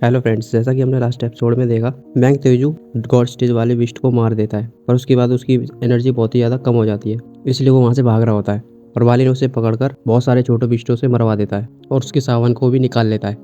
Hello friends, जैसा कि हमने लास्ट एपिसोड में देखा, मैंग तेजू गॉड स्टेज वाले बिस्ट को मार देता है और उसके बाद उसकी एनर्जी बहुत ही ज़्यादा कम हो जाती है। इसलिए वो वहाँ से भाग रहा होता है और वाली ने उसे पकड़कर बहुत सारे छोटे बिस्टों से मरवा देता है और उसके सामान को भी निकाल लेता है।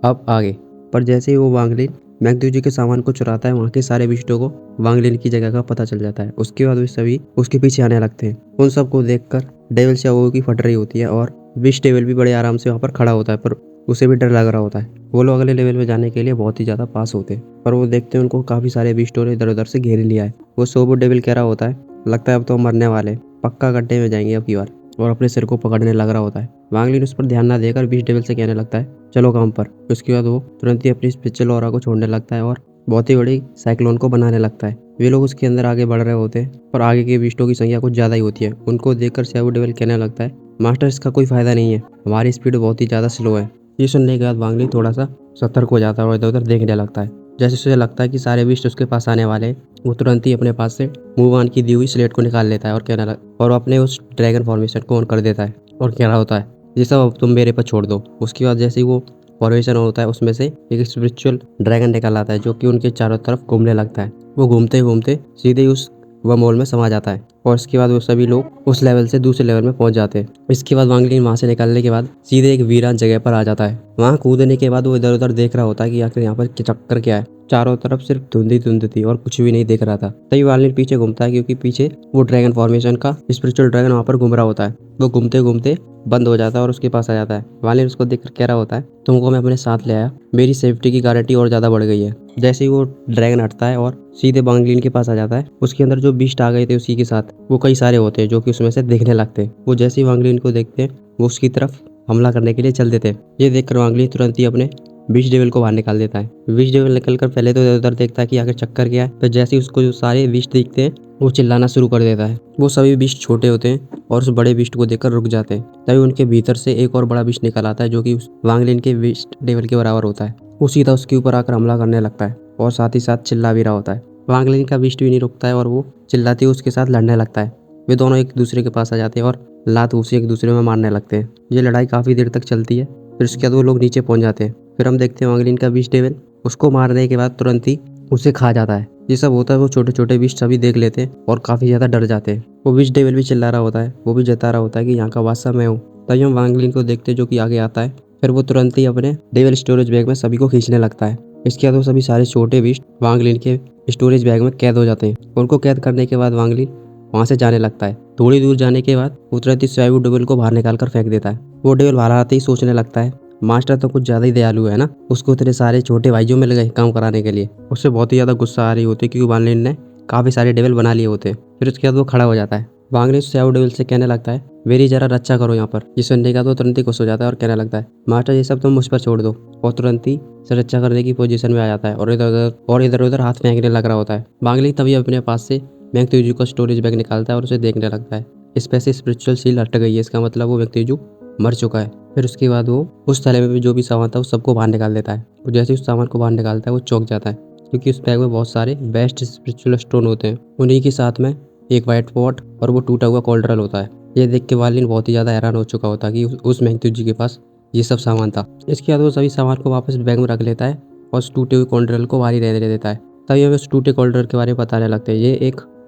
अब आगे पर जैसे ही वो वांगलिन मैंग तेजू के सामान को चुराता है, वहाँ के सारे बिस्टों को वांगलिन की जगह का पता चल जाता है। उसके बाद वे सभी उसके पीछे आने लगते हैं। उन सबको देखकर डेविल शाओ की फट रही होती है और बिस्ट डेविल भी बड़े आराम से वहाँ पर खड़ा होता है, पर उसे भी डर लग रहा होता है। वो लोग अगले लेवल में जाने के लिए बहुत ही ज़्यादा पास होते हैं, पर वो देखते हैं उनको काफ़ी सारे बिस्टों ने इधर उधर से घेर लिया है। वो सोबो डेविल कह रहा होता है, लगता है अब तो हम मरने वाले हैं, पक्का गड्ढे में जाएंगे अब की बार, और अपने सिर को पकड़ने लग रहा होता है। वांगलिन उस पर ध्यान ना देकर बिस्ट डेविल से कहने लगता है, चलो काम पर। उसके बाद वो तुरंत ही अपनी स्पिरिचुअल ऑरा को छोड़ने लगता है और बहुत ही बड़ी साइक्लोन को बनाने लगता है। वे लोग उसके अंदर आगे बढ़ रहे होते हैं, पर आगे के बिस्टों की संख्या कुछ ज़्यादा ही होती है। उनको देखकर सोबो डेविल कहने लगता है, मास्टर इसका कोई फ़ायदा नहीं है, हमारी स्पीड बहुत ही ज़्यादा स्लो है। ये सुनने के बाद वांगली थोड़ा सा सतर्क हो जाता है और इधर उधर देखने लगता है। जैसे उसे लगता है कि सारे बिस्ट उसके पास आने वाले हैं, वो तुरंत ही अपने पास से मूव ऑन की दी हुई स्लेट को निकाल लेता है और और अपने उस ड्रैगन फॉर्मेशन को ऑन कर देता है और कह रहा होता है, ये सब अब तुम मेरे पर छोड़ दो। उसके बाद जैसे ही वो फॉर्मेशन होता है, उसमें से एक स्पिरिचुअल ड्रैगन निकल आता है जो कि उनके चारों तरफ घूमने लगता है। वो घूमते घूमते सीधे ही उस वर्महोल में समा जाता है और इसके बाद वो सभी लोग उस लेवल से दूसरे लेवल में पहुंच जाते हैं। इसके बाद वांगलिन वहां से निकलने के बाद सीधे एक वीरान जगह पर आ जाता है। वहां कूदने के बाद वो इधर उधर देख रहा होता है कि आखिर यहाँ पर चक्कर क्या है। चारों तरफ सिर्फ धुंध ही धुंध थी और कुछ भी नहीं दिख रहा था। तभी वांगलिन पीछे घूमता है, क्योंकि पीछे वो ड्रैगन फॉर्मेशन का स्पिरिचुअल ड्रैगन वहां पर घूम रहा होता है। वो घूमते घूमते बंद हो जाता है और उसके पास आ जाता है। वांगलिन उसको देखकर कह रहा होता है, तुमको मैं अपने साथ ले आया, मेरी सेफ्टी की गारंटी और ज्यादा बढ़ गई है। जैसे ही वो ड्रैगन हटता है और सीधे वांगलिन के पास आ जाता है, उसके अंदर जो बीस्ट आ गए थे उसी के साथ वो कई सारे होते हैं जो कि उसमें से दिखने लगते हैं। वो जैसे ही वांगलिन को देखते हैं, वो उसकी तरफ हमला करने के लिए चल देते हैं। ये देखकर वांगलिन तुरंत ही अपने बीस्ट डेविल को बाहर निकाल देता है। बीस्ट डेविल निकलकर पहले तो इधर उधर देखता है कि आखिर चक्कर क्या है, फिर जैसे ही उसको जो सारे बीस्ट दिखते हैं, वो चिल्लाना शुरू कर देता है। वो सभी बीस्ट छोटे होते हैं और उस बड़े बीस्ट को देखकर रुक जाते हैं। तभी उनके भीतर से एक और बड़ा बीस्ट निकल आता है जो कि उस वांगलिन के बीस्ट डेविल के बराबर होता है। वो सीधा उसके ऊपर आकर हमला करने लगता है और साथ ही साथ चिल्ला भी रहा होता है। वांगलिन का बीस्ट भी नहीं रुकता है और वो चिल्लाते हुए उसके साथ लड़ने लगता है। वे दोनों एक दूसरे के पास आ जाते हैं और लात उसे एक दूसरे में मारने लगते हैं। ये लड़ाई काफ़ी देर तक चलती है। फिर उसके बाद वो लोग नीचे पहुंच जाते हैं। फिर हम देखते हैं वांगलिन का बीस्ट डेविल उसको मारने के बाद तुरंत ही उसे खा जाता है। ये सब होता है, वो छोटे छोटे बीस्ट सभी देख लेते हैं और काफ़ी ज़्यादा डर जाते हैं। वो बीस्ट डेविल भी चिल्ला रहा होता है, वो भी जता रहा होता है कि यहाँ का बादशाह मैं हूँ। तभी हम वांगलिन को देखते हैं जो कि आगे आता है। फिर वो तुरंत ही अपने डेविल स्टोरेज बैग में सभी को खींचने लगता है। इसके बाद वो सभी सारे छोटे बीस्ट वांगलिन के स्टोरेज बैग में कैद हो जाते हैं। उनको कैद करने के बाद वांगलिन वहाँ से जाने लगता है। थोड़ी दूर जाने के बाद वो तुरंत ही स्वयं डेविल को बाहर निकाल कर फेंक देता है। वो डेविल बाहर आते ही सोचने लगता है, मास्टर तो कुछ ज़्यादा ही दयालु है ना, उसको इतने सारे छोटे भाई जो मिल गए काम कराने के लिए। उससे बहुत ही ज़्यादा गुस्सा आ रही होती है क्योंकि वांगलिन ने काफ़ी सारे डेविल बना लिए होते हैं। फिर उसके बाद वो खड़ा हो जाता है। वांगलिन स्वयं डेविल से कहने लगता है, मेरी जरा रक्षा करो यहाँ पर। ये सुनने का तो तुरंत ही खुश हो जाता है और कहने लगता है, मास्टर ये सब तुम मुझ पर छोड़ दो। और तुरंत ही रक्षा करने की पोजीशन में आ जाता है और इधर उधर हाथ फेंकने लग रहा होता है। वांगलिन तभी अपने पास से मैंग तेजू का स्टोरेज बैग निकालता है और उसे देखने लगता है। इस पे से स्पिरिचुअल सील हट गई है, इसका मतलब वो मैंग तेजू मर चुका है। फिर उसके बाद वो उस थैले में भी जो भी सामान था उस सबको बाहर निकाल देता है। और जैसे उस सामान को बाहर निकालता है, वो चौंक जाता है क्योंकि उस बैग में बहुत सारे बेस्ट स्पिरिचुअल स्टोन होते हैं। उन्हीं के साथ में एक वाइट पॉट और वो टूटा हुआ कॉल्ड्रल होता है। ये देख के वालिन बहुत ही ज़्यादा हैरान हो चुका होता है कि उस मैंग तेजू के पास ये सब सामान था। इसके बाद वो सभी सामान को वापस बैग में रख लेता है और उस टूटे हुए कॉल्ड्रल को बाहर ही रहने देता है। तभी हमें उस टूटे कॉल्ड्रल के बारे में बताने लगते हैं। ये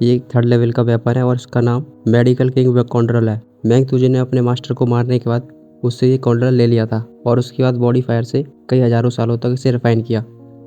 एक थर्ड लेवल का वेपन है और इसका नाम मेडिकल किंग कॉल्ड्रल है। मैंग तेजू ने अपने मास्टर को मारने के बाद उससे ये कॉल्ड्रल ले लिया था और उसके बाद बॉडी फायर से कई हजारों सालों तक इसे रिफाइन किया।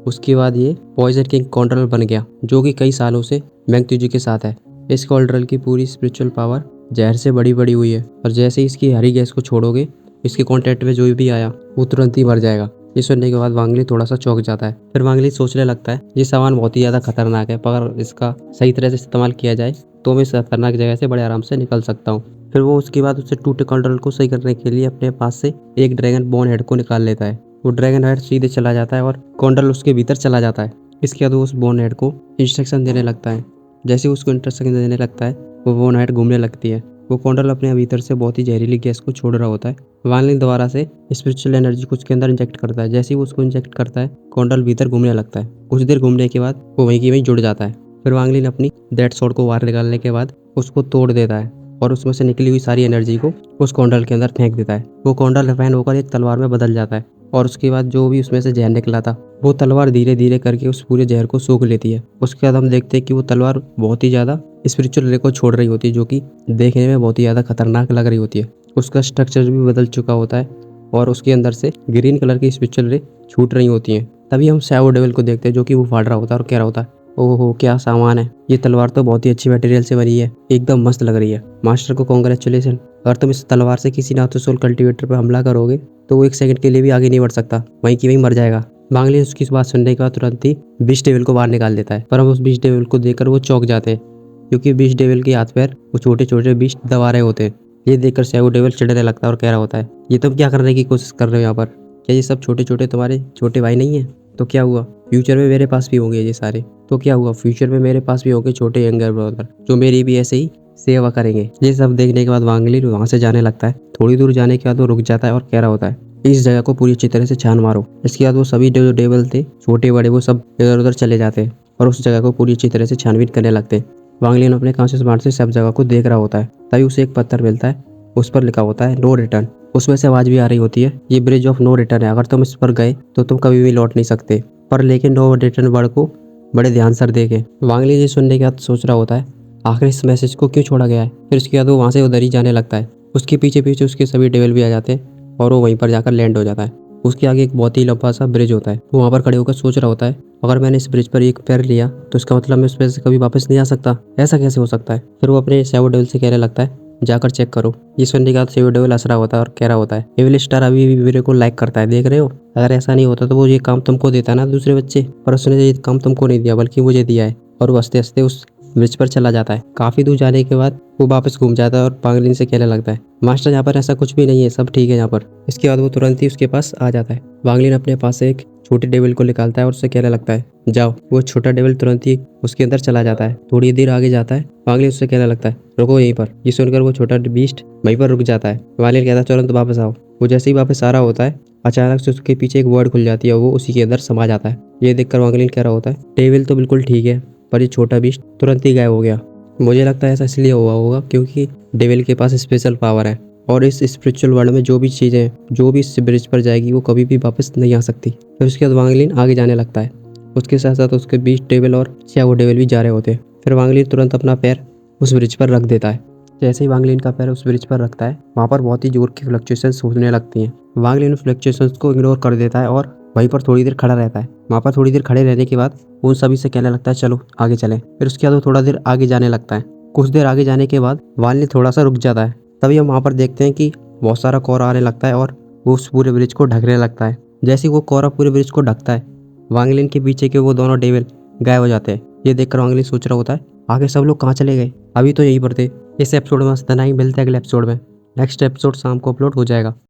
उसके बाद ये पॉइजन किंग कॉल्ड्रल बन गया जो कि कई सालों से मैंग तेजू के साथ है। इस कॉल्ड्रल की पूरी स्पिरिचुअल पावर जहर से बड़ी बड़ी हुई है और जैसे ही इसकी हरी गैस को छोड़ोगे, इसके कॉन्टेक्ट में जो भी आया वो तुरंत ही मर जाएगा। ये सुनने के बाद वांगली थोड़ा सा चौंक जाता है। फिर वांगली सोचने लगता है, ये सामान बहुत ही ज़्यादा खतरनाक है, पर इसका सही तरह से इस्तेमाल किया जाए तो मैं इस खतरनाक जगह से बड़े आराम से निकल सकता हूँ। फिर वो उसके बाद उससे टूटे कॉल्ड्रल को सही करने के लिए अपने पास से एक ड्रैगन बोन हेड को निकाल लेता है। वो ड्रैगन हेड सीधे चला जाता है और कॉल्ड्रल उसके भीतर चला जाता है। इसके बाद वो उस बोन हेड को इंस्ट्रक्शन देने लगता है। जैसे उसको इंस्ट्रक्शन देने लगता है, वो बोन हेड घूमने लगती है। वो कॉल्ड्रल अपने भीतर से बहुत ही जहरीली गैस को छोड़ रहा होता है। वांगलिन दोबारा से स्पिरिचुअल एनर्जी को उसके अंदर इंजेक्ट करता है। जैसे ही वो उसको इंजेक्ट करता है, कॉल्ड्रल भीतर घूमने लगता है। कुछ देर घूमने के बाद वो वहीं की वहीं जुड़ जाता है। फिर वांगलिन अपनी डेड स्वॉर्ड को बाहर निकालने के बाद उसको तोड़ देता है और उसमें से निकली हुई सारी एनर्जी को उस कॉल्ड्रल के अंदर फेंक देता है। वो कॉल्ड्रल रिफाइन होकर एक तलवार में बदल जाता है। और उसके बाद जो भी उसमें से जहर निकला था वो तलवार धीरे धीरे करके उस पूरे जहर को सोख लेती है। उसके बाद हम देखते हैं कि वो तलवार बहुत ही ज़्यादा स्पिरिचुअल रे को छोड़ रही होती है, जो कि देखने में बहुत ही ज़्यादा खतरनाक लग रही होती है। उसका स्ट्रक्चर भी बदल चुका होता है और उसके अंदर से ग्रीन कलर की स्पिरिचुअल रे छूट रही होती हैं। तभी हम शैडो डेविल को देखते हैं, जो कि वो फाड़ रहा होता है और कह रहा होता है, ओहो क्या सामान है, ये तलवार तो बहुत ही अच्छी मटेरियल से बनी है, एकदम मस्त लग रही है। मास्टर को कॉन्ग्रेचुलेसन, अगर तुम इस तलवार से किसी नाथुसोल कल्टीवेटर पर हमला करोगे तो वो 1 सेकंड के लिए भी आगे नहीं बढ़ सकता, वहीं की वहीं मर जाएगा। वांग लिन उसकी बात सुनने के बाद तुरंत ही बीस्ट डेविल को बाहर निकाल देता है, पर हम उस बीस्ट डेविल को देखकर वो चौंक जाते हैं, क्योंकि बीस्ट डेविल के हाथ पैर वो छोटे छोटे बीस्ट दबा रहे होते हैं। ये देखकर शैडो डेविल चिढ़ने लगता है और कह रहा होता है, ये तुम क्या करने की कोशिश कर रहे हो यहाँ पर, क्या ये सब छोटे छोटे तुम्हारे छोटे भाई नहीं है? तो क्या हुआ, फ्यूचर में मेरे पास भी होंगे ये सारे, तो क्या हुआ, फ्यूचर में मेरे पास भी होंगे छोटे यंगर ब्रदर जो मेरी भी ऐसे ही सेवा करेंगे। ये सब देखने के बाद वांग लिन वहाँ से जाने लगता है। थोड़ी दूर जाने के बाद वो रुक जाता है और कह रहा होता है, इस जगह को पूरी अच्छी तरह से छान मारो। इसके बाद वो सभी जो डेविल थे छोटे बड़े वो सब इधर उधर चले जाते हैं और उस जगह को पूरी अच्छी तरह से छानबीन करने लगते हैं। वांग लिन अपने कॉन्शियस माइंड से सब जगह को देख रहा होता है। तभी उसे एक पत्थर मिलता है, उस पर लिखा होता है नो रिटर्न। उसमें से आवाज भी आ रही होती है, ये ब्रिज ऑफ नो रिटर्न है, अगर तुम इस पर गए तो तुम कभी भी लौट नहीं सकते। पर लेकिन नो रिटर्न वर्ड को बड़े ध्यान से देखे। वांग लिन ये सुनने के बाद सोच रहा होता है, आखिर इस मैसेज को क्यों छोड़ा गया है। फिर उसके बाद वो वहाँ से उधर ही जाने लगता है। उसके पीछे पीछे उसके सभी डेविल भी आ जाते हैं और वो वहीं पर जाकर लैंड हो जाता है। उसके आगे एक बहुत ही लंबा सा ब्रिज होता है। वो वहाँ पर खड़े होकर सोच रहा होता है, अगर मैंने इस ब्रिज पर एक पैर लिया तो इसका मतलब मैं इस पैर से कभी वापस नहीं आ सकता, ऐसा कैसे हो सकता है। फिर वो अपने शैडो डेविल से कहने लगता है, जाकर चेक करो। ये सुनने के बाद शैडो डेविल हंस रहा होता है और कह रहा होता है, एविल स्टार अभी भी मेरे को लाइक करता है, देख रहे हो, अगर ऐसा नहीं होता तो वो ये काम तुमको देता ना दूसरे बच्चे, पर उसने ये काम तुमको नहीं दिया बल्कि मुझे दिया है। और वो हंसते हंसते उस ब्रिज पर चला जाता है। काफी दूर जाने के बाद वो वापस घूम जाता है और वांग लिन से कहने लगता है, मास्टर यहाँ पर ऐसा कुछ भी नहीं है, सब ठीक है यहाँ पर। इसके बाद वो तुरंत ही उसके पास आ जाता है। वांग लिन अपने पास से एक छोटे डेविल को निकालता है और उससे कहने लगता है, जाओ। वो छोटा डेविल तुरंत ही उसके अंदर चला जाता है। थोड़ी देर आगे जाता है, वांग लिन उससे कहने लगता है, रुको यहीं पर। ये सुनकर वो छोटा बीस्ट वहीं पर रुक जाता है। वांग लिन कहता है, तुरंत वापस आओ। वो जैसे ही वापस आ रहा होता है, अचानक से उसके पीछे एक वर्ड खुल जाती है और वो उसी के अंदर समा जाता है। ये देखकर वांग लिन कह रहा होता है, डेविल तो बिल्कुल ठीक है, पर ये छोटा बीस्ट तुरंत ही गायब हो गया। मुझे लगता है ऐसा इसलिए हुआ होगा क्योंकि डेविल के पास स्पेशल पावर है और इस स्पिरिचुअल वर्ल्ड में जो भी चीज़ें जो भी इस ब्रिज पर जाएगी वो कभी भी वापस नहीं आ सकती। फिर उसके बाद वांग लिन आगे जाने लगता है। उसके साथ साथ उसके बीच डेविल और शैडो डेविल भी जा रहे होते हैं। फिर वांग लिन तुरंत अपना पैर उस ब्रिज पर रख देता है। जैसे ही वांग लिन का पैर उस ब्रिज पर रखता है, वहाँ पर बहुत ही जोर की फ्लक्चुएशंस होने लगती हैं। वांग लिन उस फ्लक्चुएशंस को इग्नोर कर देता है और वहीं पर थोड़ी देर खड़ा रहता है। वहाँ पर थोड़ी देर खड़े रहने के बाद उन सभी से कहने लगता है, चलो आगे चलें। फिर उसके बाद वो थोड़ा देर आगे जाने लगता है। कुछ देर आगे जाने के बाद वांग लिन थोड़ा सा रुक जाता है। तभी हम वहाँ पर देखते हैं कि बहुत सारा कोहरा आने लगता है और वो उस पूरे ब्रिज को ढकने लगता है। जैसे ही वो कोहरा पूरे ब्रिज को ढकता है, वांग लिन के पीछे के वो दोनों डेविल गायब हो जाते हैं। ये देखकर वांग लिन सोच रहा होता है, आगे सब लोग कहाँ चले गए, अभी तो यहीं पर थे। इस एपिसोड में इतना ही, मिलते हैं अगले एपिसोड में। नेक्स्ट एपिसोड शाम को अपलोड हो जाएगा।